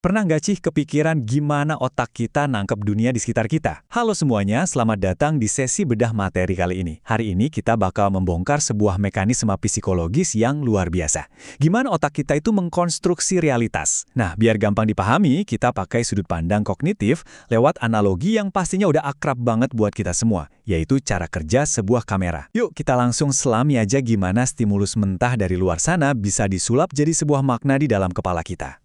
Pernah nggak sih kepikiran gimana otak kita nangkep dunia di sekitar kita? Halo semuanya, selamat datang di sesi bedah materi kali ini. Hari ini kita bakal membongkar sebuah mekanisme psikologis yang luar biasa. Gimana otak kita itu mengkonstruksi realitas? Nah, biar gampang dipahami, kita pakai sudut pandang kognitif lewat analogi yang pastinya udah akrab banget buat kita semua, yaitu cara kerja sebuah kamera. Yuk, kita langsung selami aja gimana stimulus mentah dari luar sana bisa disulap jadi sebuah makna di dalam kepala kita.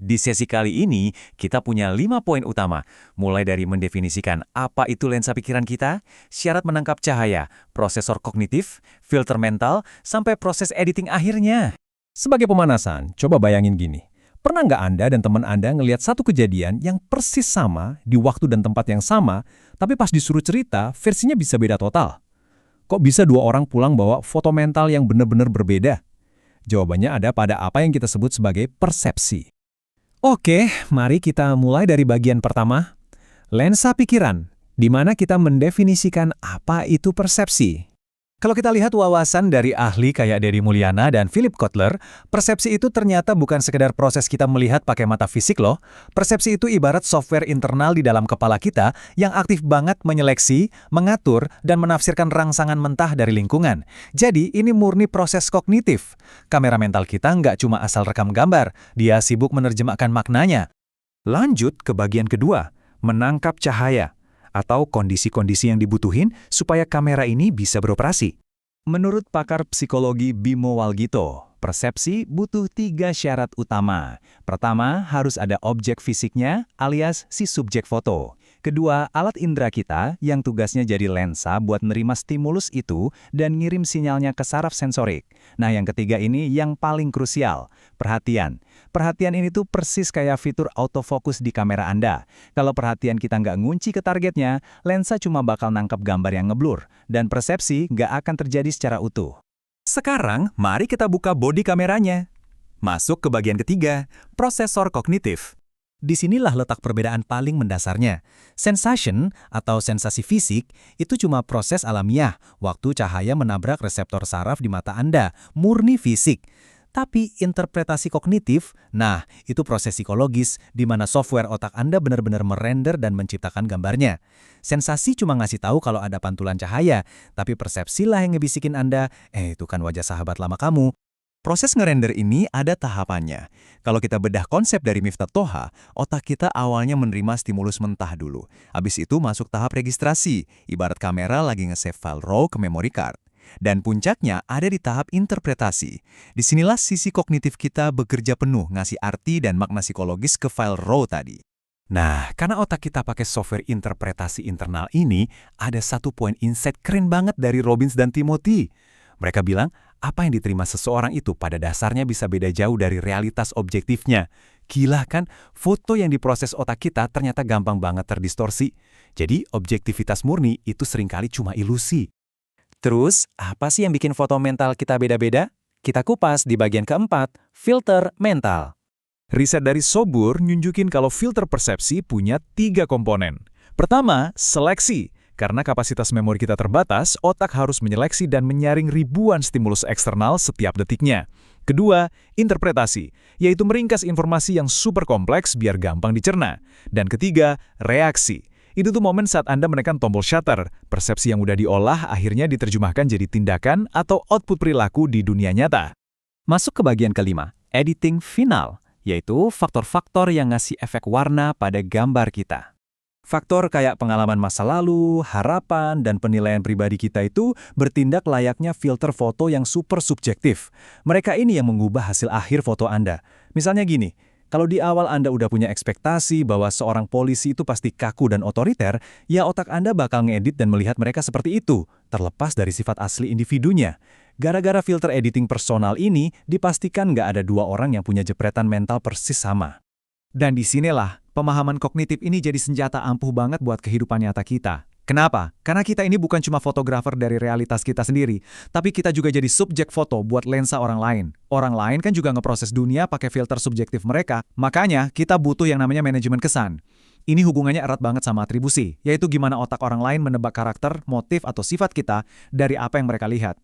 Di sesi kali ini, kita punya 5 poin utama, mulai dari mendefinisikan apa itu lensa pikiran kita, syarat menangkap cahaya, prosesor kognitif, filter mental, sampai proses editing akhirnya. Sebagai pemanasan, coba bayangin gini. Pernah nggak Anda dan teman Anda ngelihat satu kejadian yang persis sama, di waktu dan tempat yang sama, tapi pas disuruh cerita, versinya bisa beda total? Kok bisa dua orang pulang bawa foto mental yang benar-benar berbeda? Jawabannya ada pada apa yang kita sebut sebagai persepsi. Oke, mari kita mulai dari bagian pertama, lensa pikiran, di mana kita mendefinisikan apa itu persepsi. Kalau kita lihat wawasan dari ahli kayak Deddy Mulyana dan Philip Kotler, persepsi itu ternyata bukan sekedar proses kita melihat pakai mata fisik loh. Persepsi itu ibarat software internal di dalam kepala kita yang aktif banget menyeleksi, mengatur, dan menafsirkan rangsangan mentah dari lingkungan. Jadi ini murni proses kognitif. Kamera mental kita nggak cuma asal rekam gambar, dia sibuk menerjemahkan maknanya. Lanjut ke bagian kedua, menangkap cahaya, atau kondisi-kondisi yang dibutuhin supaya kamera ini bisa beroperasi. Menurut pakar psikologi Bimo Walgito, persepsi butuh 3 syarat utama. Pertama, harus ada objek fisiknya alias si subjek foto. Kedua, alat indera kita yang tugasnya jadi lensa buat nerima stimulus itu dan ngirim sinyalnya ke saraf sensorik. Nah, yang ketiga ini yang paling krusial, perhatian. Perhatian ini tuh persis kayak fitur autofocus di kamera Anda. Kalau perhatian kita nggak ngunci ke targetnya, lensa cuma bakal nangkep gambar yang ngeblur, dan persepsi nggak akan terjadi secara utuh. Sekarang, mari kita buka bodi kameranya. Masuk ke bagian ketiga, prosesor kognitif. Disinilah letak perbedaan paling mendasarnya. Sensation atau sensasi fisik itu cuma proses alamiah waktu cahaya menabrak reseptor saraf di mata Anda, murni fisik. Tapi interpretasi kognitif, nah itu proses psikologis di mana software otak Anda benar-benar merender dan menciptakan gambarnya. Sensasi cuma ngasih tahu kalau ada pantulan cahaya, tapi persepsilah yang ngebisikin Anda, itu kan wajah sahabat lama kamu. Proses ngerender ini ada tahapannya. Kalau kita bedah konsep dari Miftah Toha, otak kita awalnya menerima stimulus mentah dulu. Habis itu masuk tahap registrasi, ibarat kamera lagi nge-save file RAW ke memory card. Dan puncaknya ada di tahap interpretasi. Disinilah sisi kognitif kita bekerja penuh ngasih arti dan makna psikologis ke file RAW tadi. Nah, karena otak kita pakai software interpretasi internal ini, ada satu poin insight keren banget dari Robbins dan Timothy. Mereka bilang, apa yang diterima seseorang itu pada dasarnya bisa beda jauh dari realitas objektifnya. Gila kan, foto yang diproses otak kita ternyata gampang banget terdistorsi. Jadi, objektivitas murni itu seringkali cuma ilusi. Terus, apa sih yang bikin foto mental kita beda-beda? Kita kupas di bagian keempat, filter mental. Riset dari Sobur nunjukin kalau filter persepsi punya 3 komponen. Pertama, seleksi. Karena kapasitas memori kita terbatas, otak harus menyeleksi dan menyaring ribuan stimulus eksternal setiap detiknya. Kedua, interpretasi, yaitu meringkas informasi yang super kompleks biar gampang dicerna. Dan ketiga, reaksi. Itu tuh momen saat Anda menekan tombol shutter, persepsi yang udah diolah akhirnya diterjemahkan jadi tindakan atau output perilaku di dunia nyata. Masuk ke bagian kelima, editing final, yaitu faktor-faktor yang ngasih efek warna pada gambar kita. Faktor kayak pengalaman masa lalu, harapan, dan penilaian pribadi kita itu bertindak layaknya filter foto yang super subjektif. Mereka ini yang mengubah hasil akhir foto Anda. Misalnya gini, kalau di awal Anda udah punya ekspektasi bahwa seorang polisi itu pasti kaku dan otoriter, ya otak Anda bakal ngedit dan melihat mereka seperti itu, terlepas dari sifat asli individunya. Gara-gara filter editing personal ini, dipastikan nggak ada 2 orang yang punya jepretan mental persis sama. Dan disinilah, pemahaman kognitif ini jadi senjata ampuh banget buat kehidupan nyata kita. Kenapa? Karena kita ini bukan cuma fotografer dari realitas kita sendiri, tapi kita juga jadi subjek foto buat lensa orang lain. Orang lain kan juga ngeproses dunia pakai filter subjektif mereka, makanya kita butuh yang namanya manajemen kesan. Ini hubungannya erat banget sama atribusi, yaitu gimana otak orang lain menebak karakter, motif, atau sifat kita dari apa yang mereka lihat.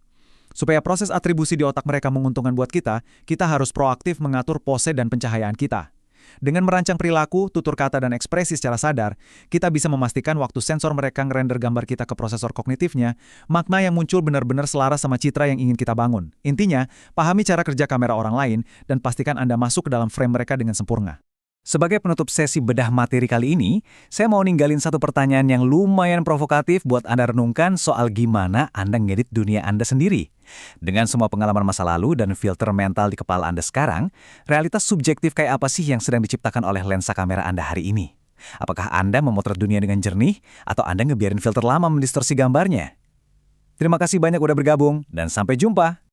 Supaya proses atribusi di otak mereka menguntungkan buat kita harus proaktif mengatur pose dan pencahayaan kita. Dengan merancang perilaku, tutur kata, dan ekspresi secara sadar, kita bisa memastikan waktu sensor mereka ngerender gambar kita ke prosesor kognitifnya, makna yang muncul benar-benar selaras sama citra yang ingin kita bangun. Intinya, pahami cara kerja kamera orang lain, dan pastikan Anda masuk ke dalam frame mereka dengan sempurna. Sebagai penutup sesi bedah materi kali ini, saya mau ninggalin satu pertanyaan yang lumayan provokatif buat Anda renungkan soal gimana Anda ngedit dunia Anda sendiri. Dengan semua pengalaman masa lalu dan filter mental di kepala Anda sekarang, realitas subjektif kayak apa sih yang sedang diciptakan oleh lensa kamera Anda hari ini? Apakah Anda memotret dunia dengan jernih, atau Anda ngebiarin filter lama mendistorsi gambarnya? Terima kasih banyak udah bergabung, dan sampai jumpa!